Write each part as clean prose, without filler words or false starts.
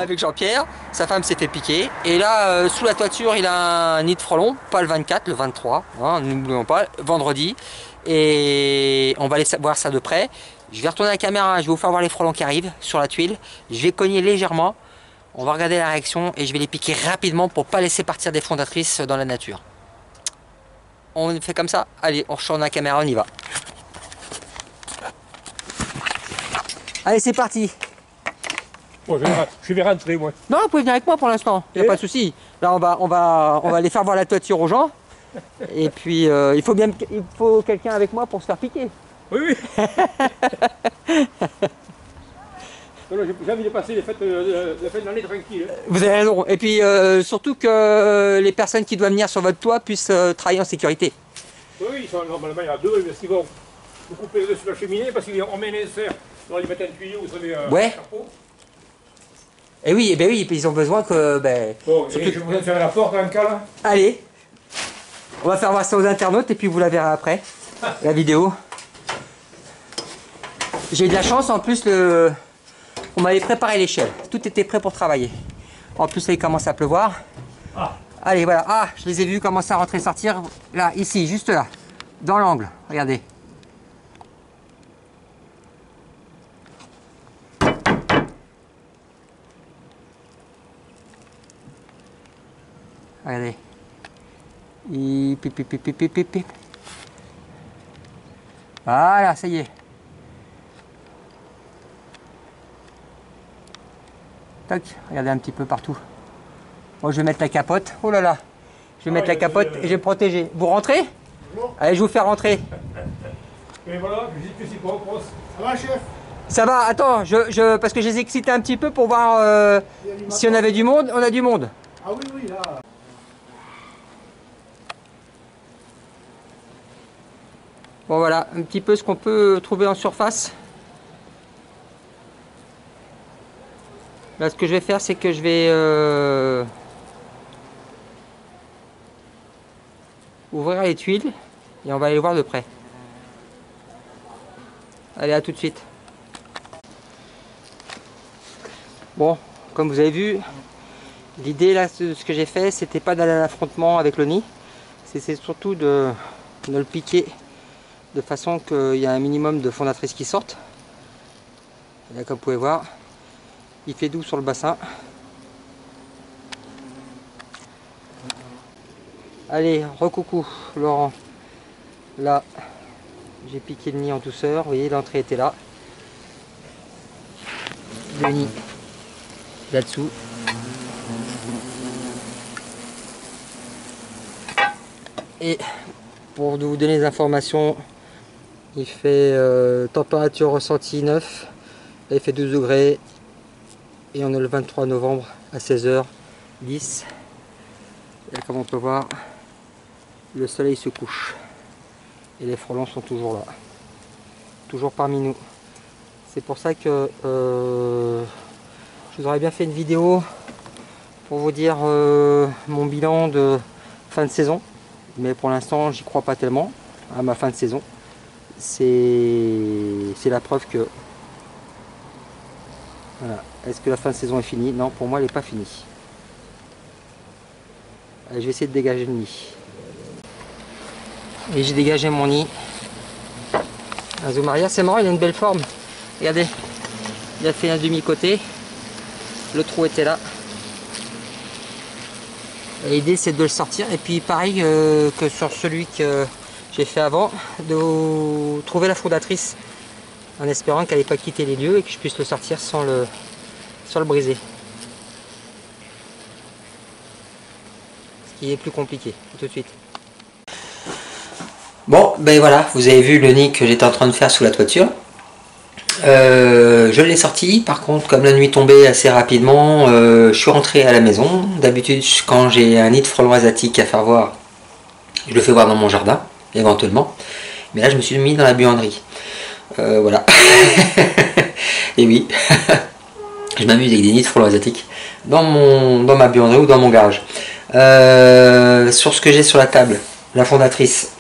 avec Jean-Pierre. Sa femme s'est fait piquer. Et là, sous la toiture, il a un nid de frelons. Pas le 24, le 23. Hein, n'oublions pas, vendredi. Et on va aller voir ça de près. Je vais retourner la caméra, je vais vous faire voir les frelons qui arrivent sur la tuile. Je vais cogner légèrement. On va regarder la réaction et je vais les piquer rapidement pour pas laisser partir des fondatrices dans la nature. On fait comme ça. Allez, on retourne la caméra, on y va. Allez, c'est parti. Bon, je vais rentrer, moi. Non, vous pouvez venir avec moi pour l'instant, il n'y a pas de souci. Là, on va aller faire voir la toiture aux gens. Et puis, il faut quelqu'un avec moi pour se faire piquer. Oui, oui. J'ai envie de passer les fêtes de l'année tranquille. Vous avez raison. Et puis, surtout que les personnes qui doivent venir sur votre toit puissent travailler en sécurité. Oui, oui, normalement, il y en a deux, parce qu'ils vont vous couper dessus la cheminée, parce qu'on met les serres, on va mettre un tuyau, vous savez, ouais. Un chapeau. Et oui, et ben oui, ils ont besoin que... Bon, je vais vous fermer la porte, un cas là. Allez, on va faire voir ça aux internautes et puis vous la verrez après, la vidéo. J'ai eu de la chance, en plus, on m'avait préparé l'échelle. Tout était prêt pour travailler. En plus, là, il commence à pleuvoir. Ah. Allez, voilà. Ah, je les ai vus commencer à rentrer et sortir. Là, ici, juste là, dans l'angle. Regardez. Regardez. Pip, pip, pip, pip, pip, pip, pip. Voilà, ça y est. Tac, regardez un petit peu partout. Moi, je vais mettre la capote. Oh là là. Je vais mettre la capote et je vais me protéger. Vous rentrez? Bonjour. Allez, je vous fais rentrer. Et voilà, je dis que c'est pas grosse. Ça va, chef? Ça va, attends, parce que je les ai excités un petit peu pour voir si on avait du monde. On a du monde. Ah oui, oui, là. Bon voilà, un petit peu ce qu'on peut trouver en surface. Là, ce que je vais faire, c'est que je vais ouvrir les tuiles et on va aller voir de près. Allez, à tout de suite. Bon, comme vous avez vu, l'idée là, de ce que j'ai fait, c'était pas d'aller à l'affrontement avec le nid. C'est surtout de le piquer de façon qu'il y a un minimum de fondatrices qui sortent. Et là, comme vous pouvez voir, il fait doux sur le bassin. Allez, recoucou Laurent. Là, j'ai piqué le nid en douceur. Vous voyez, l'entrée était là. Le nid là-dessous. Et pour vous donner les informations, il fait température ressentie 9. Là, il fait 12 degrés. Et on est le 23 novembre à 16h10. Et comme on peut voir, le soleil se couche. Et les frelons sont toujours là. Toujours parmi nous. C'est pour ça que je vous aurais bien fait une vidéo pour vous dire mon bilan de fin de saison. Mais pour l'instant, j'y crois pas tellement à ma fin de saison. C'est la preuve que... Voilà. Est-ce que la fin de saison est finie? Non, pour moi, elle n'est pas finie. Allez, je vais essayer de dégager le nid. Et j'ai dégagé mon nid. Un zoom arrière, c'est marrant, il a une belle forme. Regardez, il a fait un demi-côté. Le trou était là. L'idée, c'est de le sortir. Et puis, pareil que sur celui que j'ai fait avant, de trouver la fondatrice en espérant qu'elle n'ait pas quitté les lieux et que je puisse le sortir sans le briser. Ce qui est plus compliqué. Tout de suite. Bon, ben voilà, vous avez vu le nid que j'étais en train de faire sous la toiture. Je l'ai sorti, par contre, comme la nuit tombait assez rapidement, je suis rentré à la maison. D'habitude, quand j'ai un nid de frelons asiatiques à faire voir, je le fais voir dans mon jardin, éventuellement. Mais là, je me suis mis dans la buanderie. Voilà. Et oui, je m'amuse avec des nids de frelons asiatiques dans ma buanderie ou dans mon garage. Sur ce que j'ai sur la table, la fondatrice,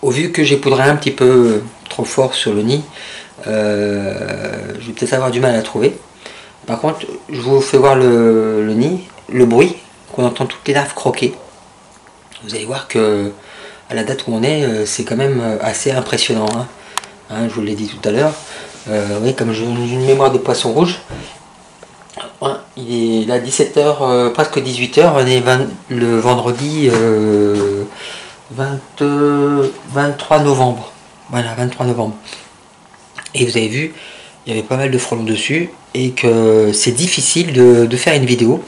au vu que j'ai poudré un petit peu trop fort sur le nid, je vais peut-être avoir du mal à la trouver. Par contre, je vous fais voir le nid, le bruit, qu'on entend toutes les larves croquer. Vous allez voir que à la date où on est, c'est quand même assez impressionnant. Hein. Hein, je vous l'ai dit tout à l'heure. Oui, comme j'ai une mémoire des poissons rouges, ouais, il est là 17h, presque 18h, on est le vendredi 23 novembre. Voilà, 23 novembre. Et vous avez vu, il y avait pas mal de frelons dessus et que c'est difficile de faire une vidéo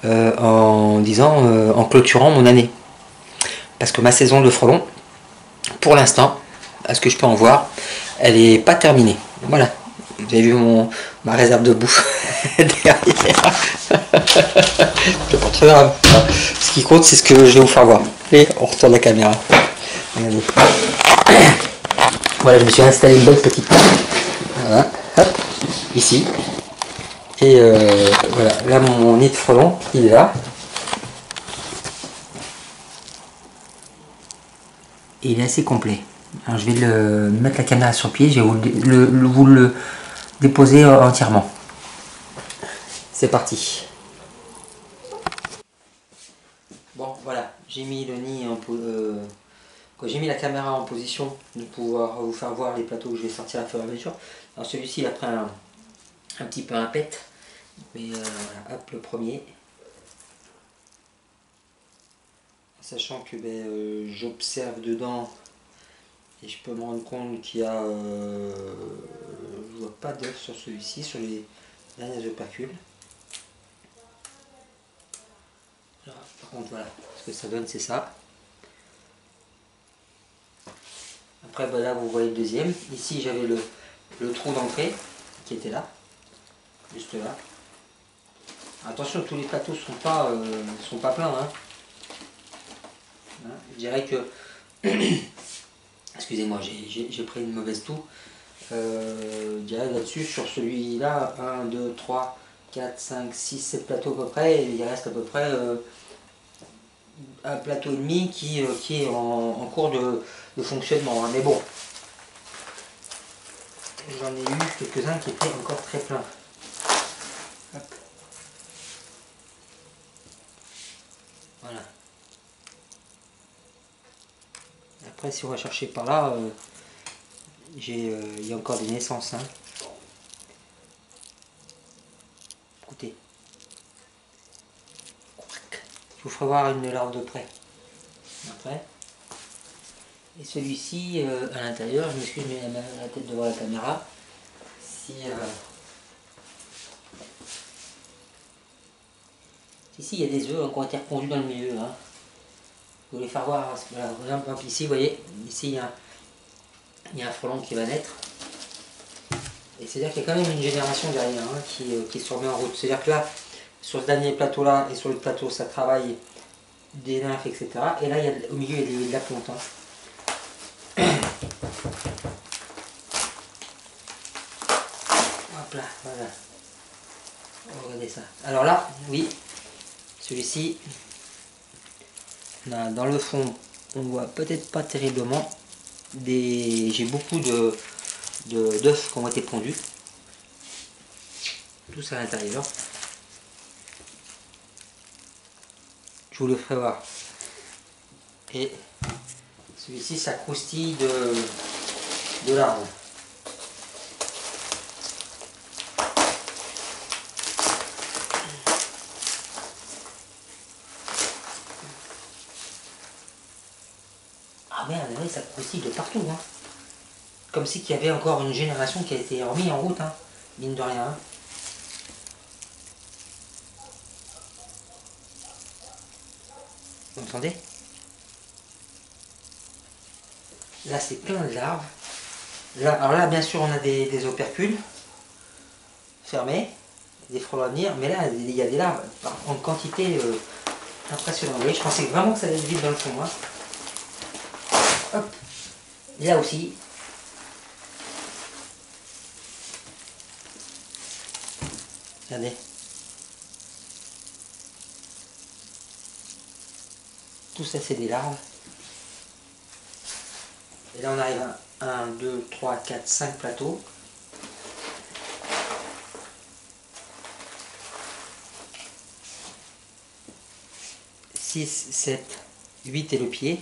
en disant, en clôturant mon année. Parce que ma saison de frelons, pour l'instant, à ce que je peux en voir, elle n'est pas terminée. Voilà. Vous avez vu ma réserve de bouffe derrière. C'est pas très grave. Ce qui compte, c'est ce que je vais vous faire voir. Et on retourne la caméra. Regardez. Voilà, je me suis installé une belle petite table. Voilà, hop, ici. Et voilà, là mon nid de frelon, il est là. Et il est assez complet. Alors je vais mettre la caméra sur pied, je vais vous le déposer entièrement. C'est parti. Bon voilà, j'ai mis le nid quand j'ai mis la caméra en position de pouvoir vous faire voir les plateaux que je vais sortir à fur et à mesure. Alors celui-ci il a pris un petit peu un pet, mais voilà, hop le premier. Sachant que j'observe dedans et je peux me rendre compte qu'il y a je vois pas d'œuf sur celui-ci, sur les derniers opercules. Par contre voilà, ce que ça donne c'est ça. Après là vous voyez le deuxième. Ici j'avais le trou d'entrée qui était là, juste là. Attention, tous les plateaux sont pas pleins. Hein. Je dirais que excusez-moi, j'ai pris une mauvaise toux. Je dirais là-dessus, sur celui-là, 1, 2, 3, 4, 5, 6, 7 plateaux à peu près, et il reste à peu près un plateau et demi qui est en cours de fonctionnement. Hein. Mais bon, j'en ai eu quelques-uns qui étaient encore très pleins. Hop. Voilà. Après, si on va chercher par là, il y a encore des naissances. Hein. Écoutez. Je vous ferai voir une larve de près. Après. Et celui-ci, à l'intérieur, je m'excuse, je mets la tête devant la caméra. Ici, il y a des œufs qui ont été repondus dans le milieu. Hein. Je vais les faire voir. Voilà, par exemple, ici, vous voyez, ici, il y a un frelon qui va naître. Et c'est-à-dire qu'il y a quand même une génération derrière hein, qui se remet en route. C'est-à-dire que là, sur ce dernier plateau-là et sur le plateau, ça travaille des nymphes, etc. Et là, au milieu, il y a de la ponte. Hein. Hop là, voilà. Regardez ça. Alors là, oui, celui-ci, dans le fond, on voit peut-être pas terriblement. J'ai beaucoup d'œufs qui ont été pondus. Tous à l'intérieur. Je vous le ferai voir. Et celui-ci, ça croustille de larves. Ah merde, oui, ça croustille de partout. Hein. Comme si qu'il y avait encore une génération qui a été remise en route, hein, mine de rien. Hein. Vous entendez? Là, c'est plein de larves. Là, alors là, bien sûr, on a des opercules fermés, des frelons à venir, mais là, il y a des larves en quantité impressionnante. Vous voyez, je pensais vraiment que ça allait être vide dans le fond. Hein. Hop. Et là aussi. Regardez. Tout ça, c'est des larves. Et là, on arrive à 1, 2, 3, 4, 5 plateaux. 6, 7, 8 et le pied,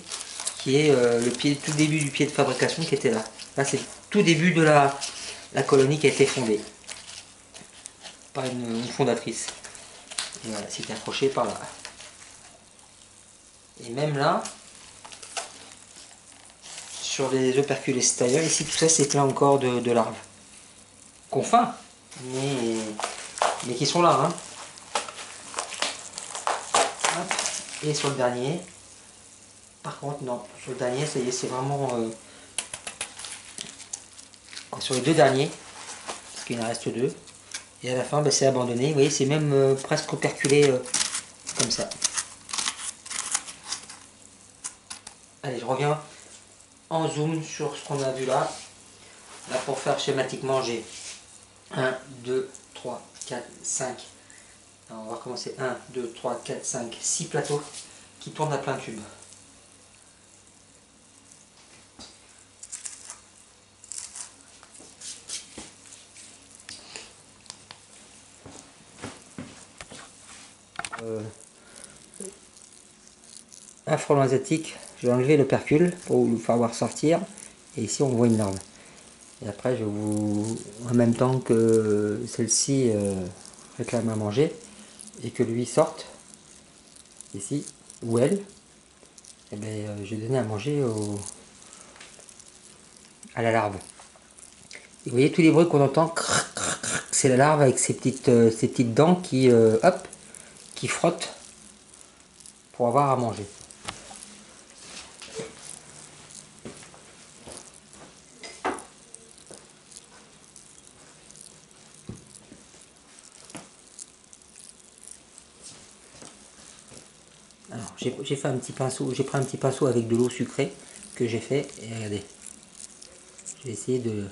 qui est le pied, tout début du pied de fabrication qui était là. Là, c'est le tout début de la colonie qui a été fondée par une fondatrice. Et voilà, c'était accroché par là. Et même là, sur les opercules extérieurs, ici, tout ça, c'est plein encore de larves. Qu'on faim, mais qui sont là. Hein. Hop. Et sur le dernier, par contre, non, sur le dernier, ça y est, c'est vraiment... sur les deux derniers, parce qu'il en reste deux, et à la fin, ben, c'est abandonné. Vous voyez, c'est même presque operculé comme ça. Allez, je reviens en zoom sur ce qu'on a vu là. Là, pour faire schématiquement, j'ai 1, 2, 3, 4, 5. Alors, on va recommencer. 1, 2, 3, 4, 5, 6 plateaux qui tournent à plein tube. Un frelon asiatique, j'ai enlevé l'opercule pour vous le faire voir sortir. Et ici, on voit une larve. Et après, je vous, en même temps que celle-ci réclame à manger et que lui sorte ici, ou elle, et bien, je vais donner à manger à la larve. Et vous voyez tous les bruits qu'on entend, c'est la larve avec ses petites dents qui, hop, qui frottent pour avoir à manger. Alors, j'ai fait un petit pinceau, j'ai pris un petit pinceau avec de l'eau sucrée que j'ai fait, et regardez, je vais essayer de...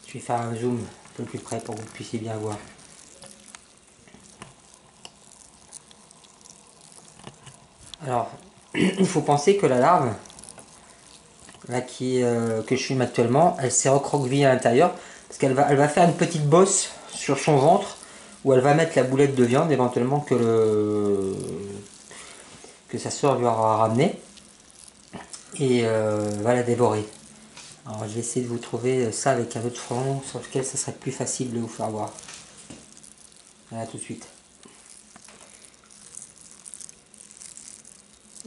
Je vais faire un zoom un peu plus près pour que vous puissiez bien voir. Alors, il faut penser que la larve, là que je filme actuellement, elle s'est recroquevillée à l'intérieur, parce qu'elle elle va faire une petite bosse sur son ventre, où elle va mettre la boulette de viande, éventuellement que sa soeur lui aura ramené, et va la dévorer. Alors je vais essayer de vous trouver ça avec un autre frelon, sur lequel ça serait plus facile de vous faire voir. Voilà, tout de suite.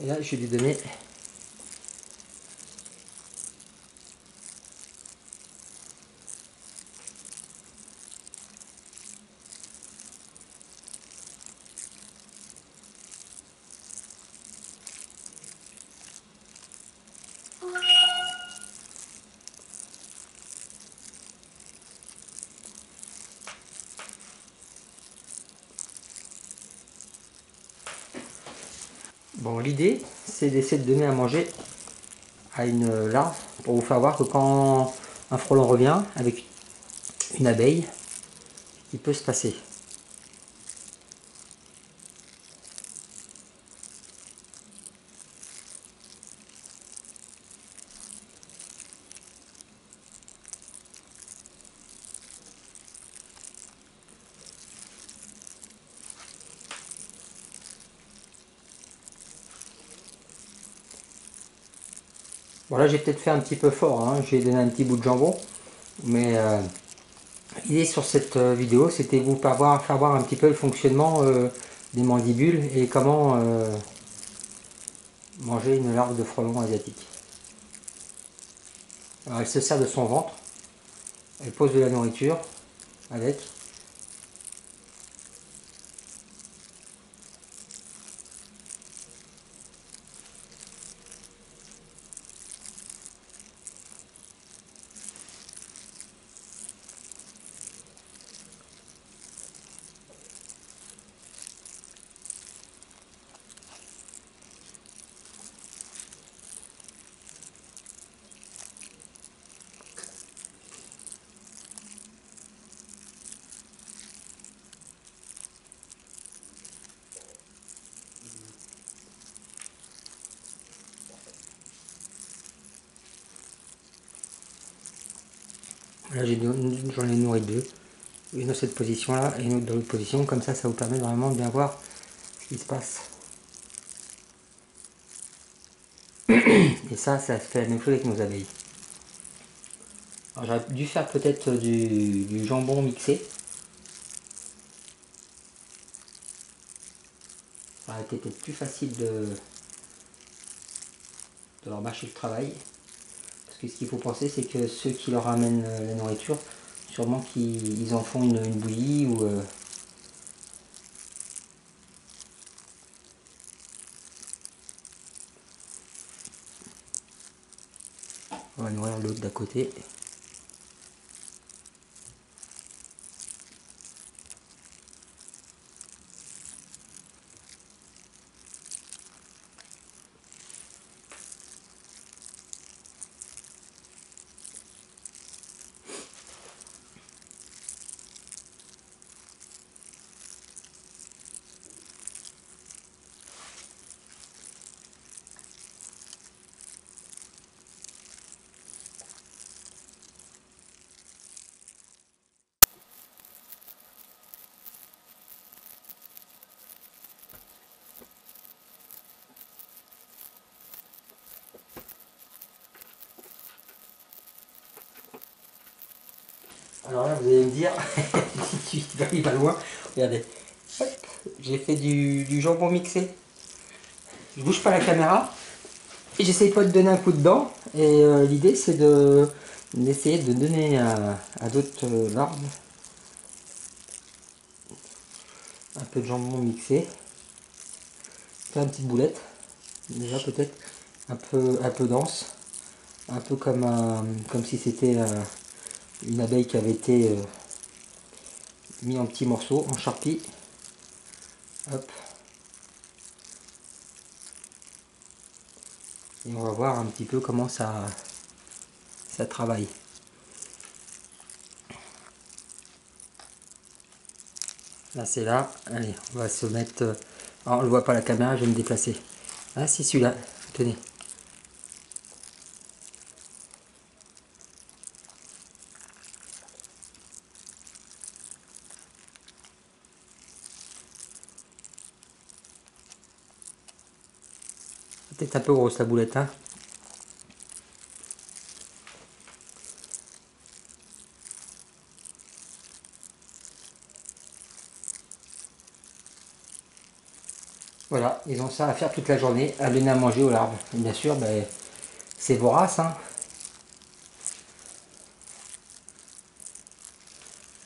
Et là, je vais lui donner... Bon, l'idée, c'est d'essayer de donner à manger à une larve, pour vous faire voir que quand un frelon revient avec une abeille, il peut se passer. Bon, là j'ai peut-être fait un petit peu fort, hein. J'ai donné un petit bout de jambon, mais l'idée sur cette vidéo, c'était vous faire voir un petit peu le fonctionnement des mandibules et comment manger une larve de frelon asiatique. Alors, elle se sert de son ventre, elle pose de la nourriture avec. Là j'en ai nourri deux. Une dans cette position là et une autre dans l'autre position. Comme ça vous permet vraiment de bien voir ce qui se passe. Et ça fait la même chose avec nos abeilles. Alors j'aurais dû faire peut-être du jambon mixé. Ça aurait été peut-être plus facile de leur mâcher le travail. Parce que ce qu'il faut penser, c'est que ceux qui leur amènent la nourriture, sûrement qu'ils en font une bouillie ou... On va nourrir l'autre d'à côté. Alors là, vous allez me dire, si tu vas pas loin, regardez, j'ai fait du jambon mixé. Je bouge pas la caméra et j'essaye pas de donner un coup de dent. Et l'idée, c'est d'essayer de donner à d'autres larves un peu de jambon mixé. Faire une petite boulette, déjà peut-être un peu dense, un peu comme si c'était une abeille qui avait été mis en petits morceaux, en charpie. Hop. Et on va voir un petit peu comment ça travaille. Là c'est là, allez, on va se mettre... alors on ne voit pas la caméra, je vais me déplacer. Ah si, celui-là, tenez. Peut-être un peu grosse la boulette, hein. Voilà, ils ont ça à faire toute la journée, à donner à manger aux larves. Et bien sûr, ben, c'est vorace, hein.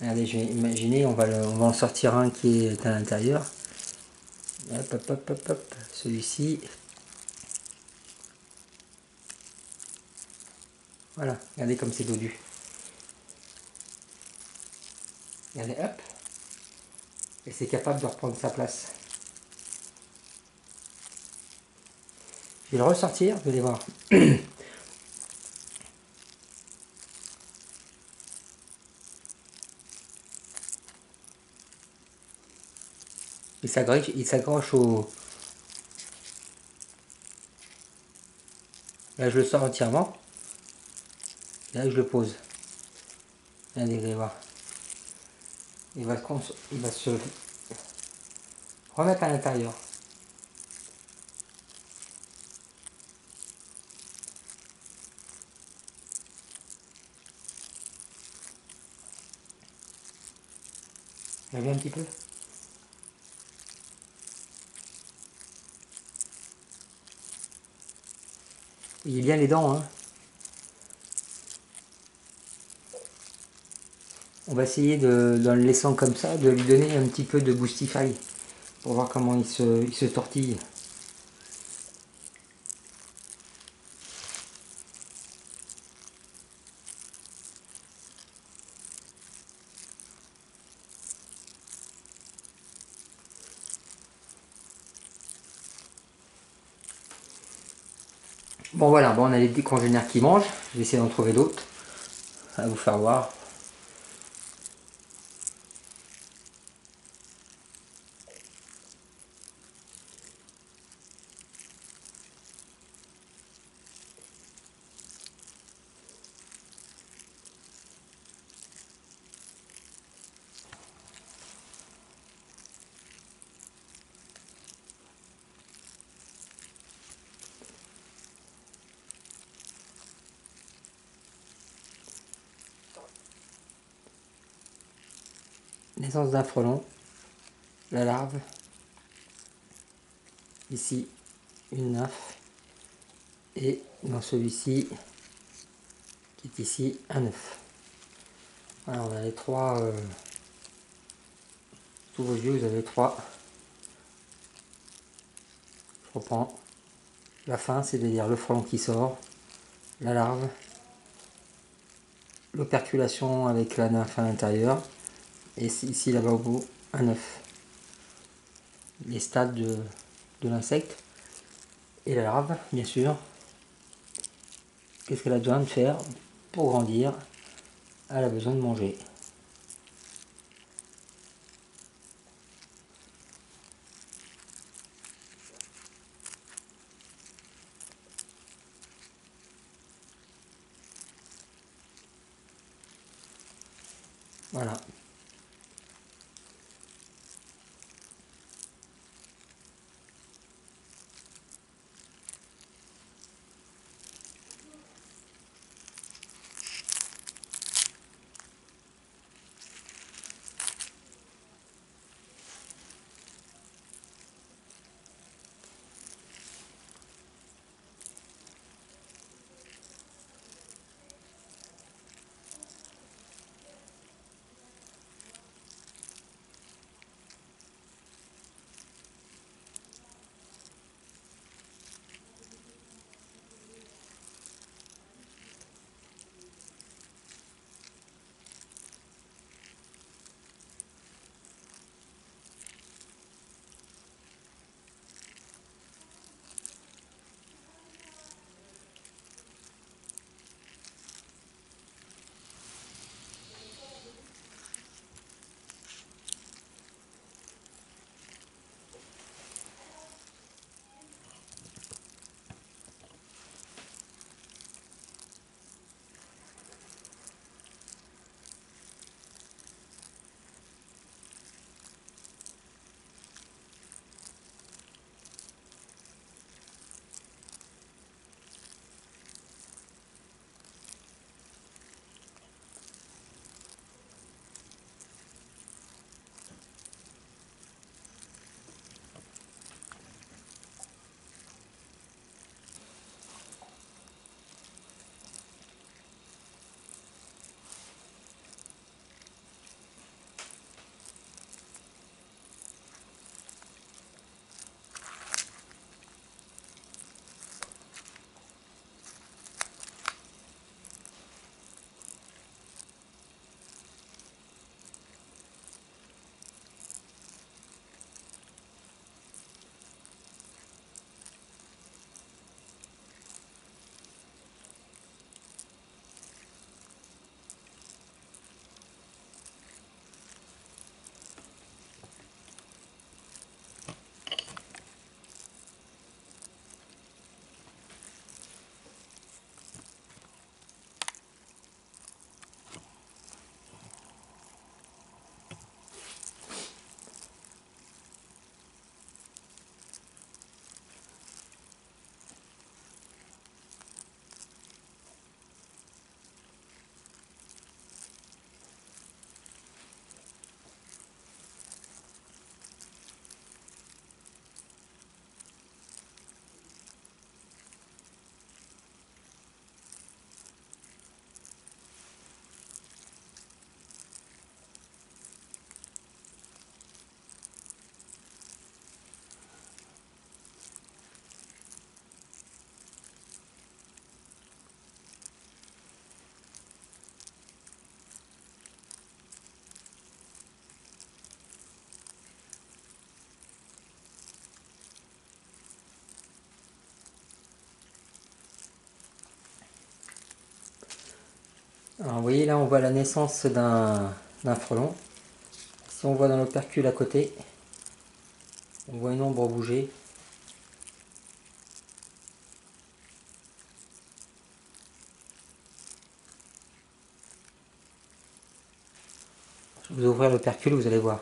Regardez, je vais imaginer, on va en sortir un qui est à l'intérieur. Hop, hop, hop, hop, hop. Celui-ci. Voilà, regardez comme c'est dodu. Regardez, hop. Et c'est capable de reprendre sa place. Je vais le ressortir, vous allez voir. Il s'accroche au... Là, je le sors entièrement. Là, je le pose. Regardez, vous allez voir. Il va se remettre à l'intérieur. Regardez un petit peu. Il est bien les dents, hein. On va essayer en le laissant comme ça, de lui donner un petit peu de Boostify pour voir comment il se tortille. Bon voilà, bon, on a les petits congénères qui mangent. Je vais essayer d'en trouver d'autres à vous faire voir. naissance d'un frelon, la larve, ici une nymphe, et dans celui-ci qui est ici un œuf. Voilà, on a les trois, tous vos yeux, vous avez trois. Je reprends la fin, c'est-à-dire le frelon qui sort, la larve, l'operculation avec la nymphe à l'intérieur, et ici là-bas au bout, un œuf. Les stades de l'insecte, et la larve, bien sûr. Qu'est-ce qu'elle a besoin de faire pour grandir? Elle a besoin de manger. Voilà. Alors vous voyez là on voit la naissance d'un frelon. Si on voit dans l'opercule à côté, on voit une ombre bouger. Je vais vous ouvrir l'opercule, vous allez voir.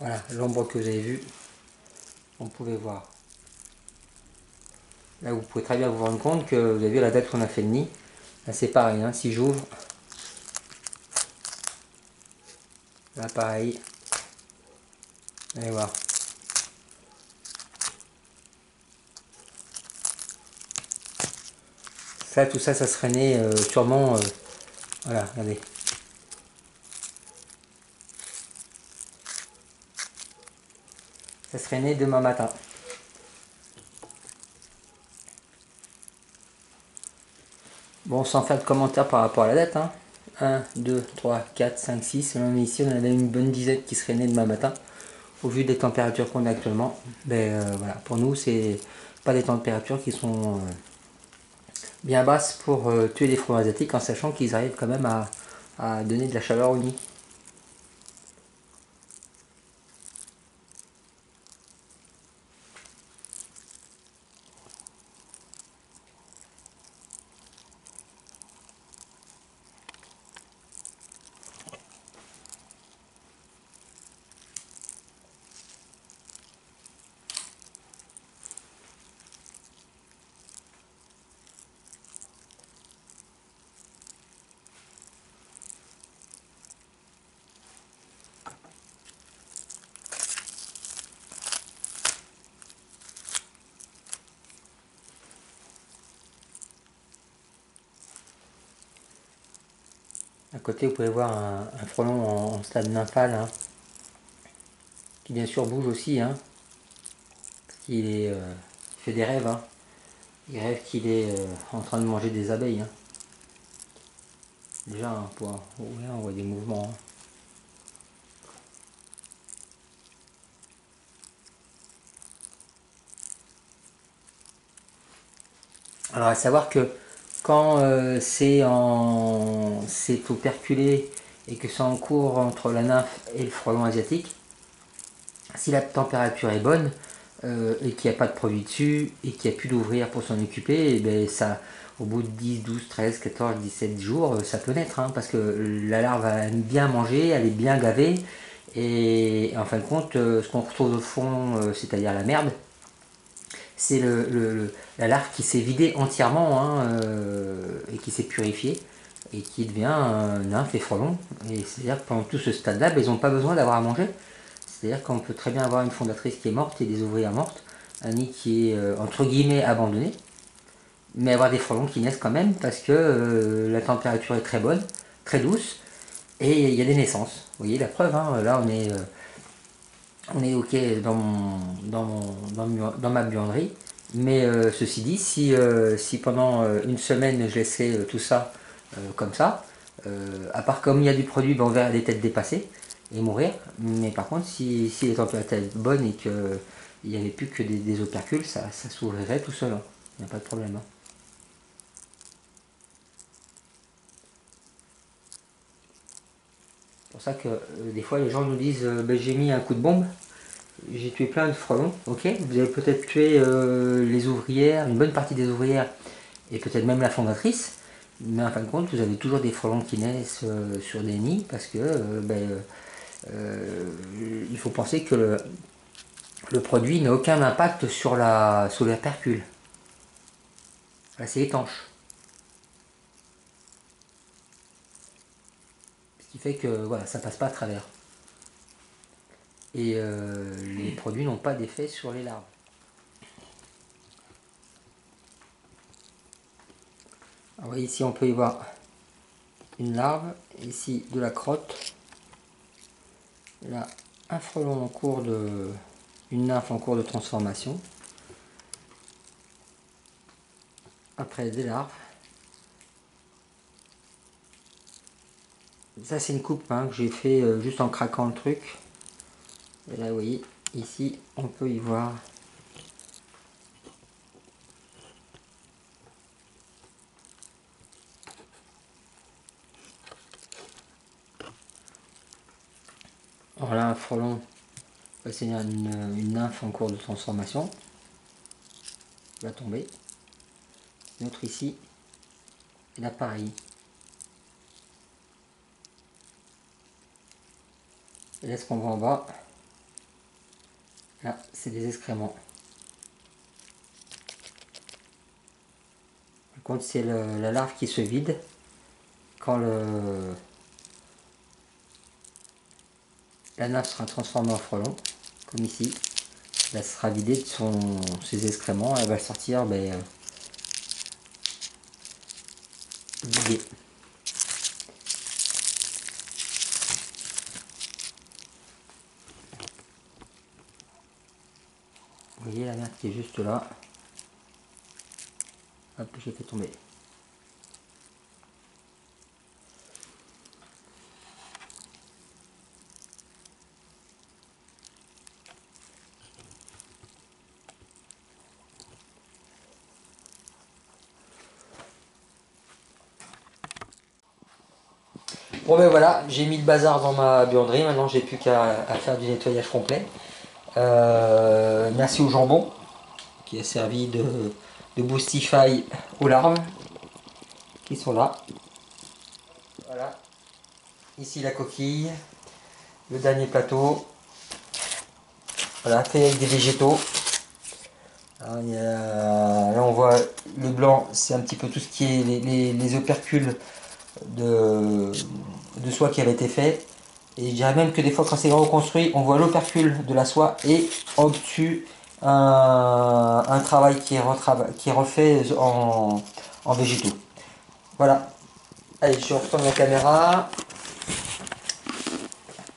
Voilà l'ombre que vous avez vue, on pouvait voir. Là vous pouvez très bien vous rendre compte que vous avez vu la date qu'on a fait le nid. Là c'est pareil, hein, si j'ouvre, là pareil, allez voir. Ça, tout ça, ça serait né sûrement, voilà, regardez. Ça serait né demain matin. Bon, sans faire de commentaires par rapport à la date, hein. 1, 2, 3, 4, 5, 6. Même ici, on avait une bonne dizaine qui serait née demain matin. Au vu des températures qu'on a actuellement, ben, voilà, pour nous, c'est pas des températures qui sont bien basses pour tuer les frelons asiatiques, en sachant qu'ils arrivent quand même à donner de la chaleur au nid. À côté, vous pouvez voir un frelon en stade nymphal, hein, qui bien sûr bouge aussi, hein, parce qu'il est, il fait des rêves, hein. Il rêve qu'il est en train de manger des abeilles, hein. Déjà, hein, on voit des mouvements, hein. Alors, à savoir que quand c'est operculé et que c'est en cours entre la nymphe et le frelon asiatique, si la température est bonne et qu'il n'y a pas de produit dessus et qu'il n'y a plus d'ouvrière pour s'en occuper, et ben ça, au bout de 10, 12, 13, 14, 17 jours, ça peut naître, hein, parce que la larve a bien mangé, elle est bien gavée, et en fin de compte, ce qu'on retrouve au fond, c'est-à-dire la merde, c'est la larve qui s'est vidée entièrement, hein, et qui s'est purifiée et qui devient nymphe et frelon. Et c'est-à-dire que pendant tout ce stade-là, ben, ils n'ont pas besoin d'avoir à manger. C'est-à-dire qu'on peut très bien avoir une fondatrice qui est morte et des ouvrières mortes, un nid qui est entre guillemets abandonné, mais avoir des frelons qui naissent quand même parce que la température est très bonne, très douce, et il y a des naissances. Vous voyez la preuve, hein, là on est ok dans ma buanderie. Mais ceci dit, si pendant une semaine je laissais tout ça comme ça, à part comme il y a du produit, ben, on verra les têtes dépasser et mourir. Mais par contre, si les températures étaient bonnes et qu'il n'y avait plus que des opercules, ça s'ouvrirait tout seul, hein. Il n'y a pas de problème, hein. C'est pour ça que des fois les gens nous disent ben, j'ai mis un coup de bombe. J'ai tué plein de frelons, ok. Vous avez peut-être tué les ouvrières, une bonne partie des ouvrières, et peut-être même la fondatrice. Mais en fin de compte, vous avez toujours des frelons qui naissent sur des nids, parce que il faut penser que le produit n'a aucun impact sur la percule. Là, c'est étanche. Ce qui fait que voilà, ça passe pas à travers. Et les produits n'ont pas d'effet sur les larves. Alors ici, on peut y voir une larve, ici de la crotte, là un frelon en cours de, une nymphe en cours de transformation, après des larves. Ça c'est une coupe, hein, que j'ai fait juste en craquant le truc. Et là vous voyez, ici on peut y voir alors là un frelon, c'est une nymphe en cours de transformation, va tomber. Une autre ici, et là pareil. Et là ce qu'on voit en bas, là c'est des excréments. Quand c'est la larve qui se vide, quand la larve sera transformée en frelon, comme ici, elle sera vidée de ses excréments, elle va sortir vidée. Vous voyez la merde qui est juste là. Hop, j'ai fait tomber. Bon ben voilà, j'ai mis le bazar dans ma buanderie, maintenant j'ai plus qu'à faire du nettoyage complet. Merci au jambon qui a servi de Boostify aux larves qui sont là. Voilà, ici la coquille, le dernier plateau. Voilà, fait avec des végétaux. Alors, là on voit le blanc, c'est un petit peu tout ce qui est les opercules de soie qui avait été fait. Et je dirais même que des fois quand c'est reconstruit, on voit l'opercule de la soie et au-dessus un travail qui est refait en végétaux. Voilà. Allez, je retourne la caméra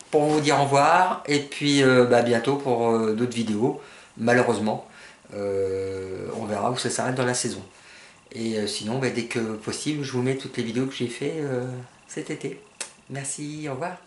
pour vous dire au revoir et puis bientôt pour d'autres vidéos. Malheureusement, on verra où ça s'arrête dans la saison. Et sinon, dès que possible, je vous mets toutes les vidéos que j'ai fait cet été. Merci, au revoir.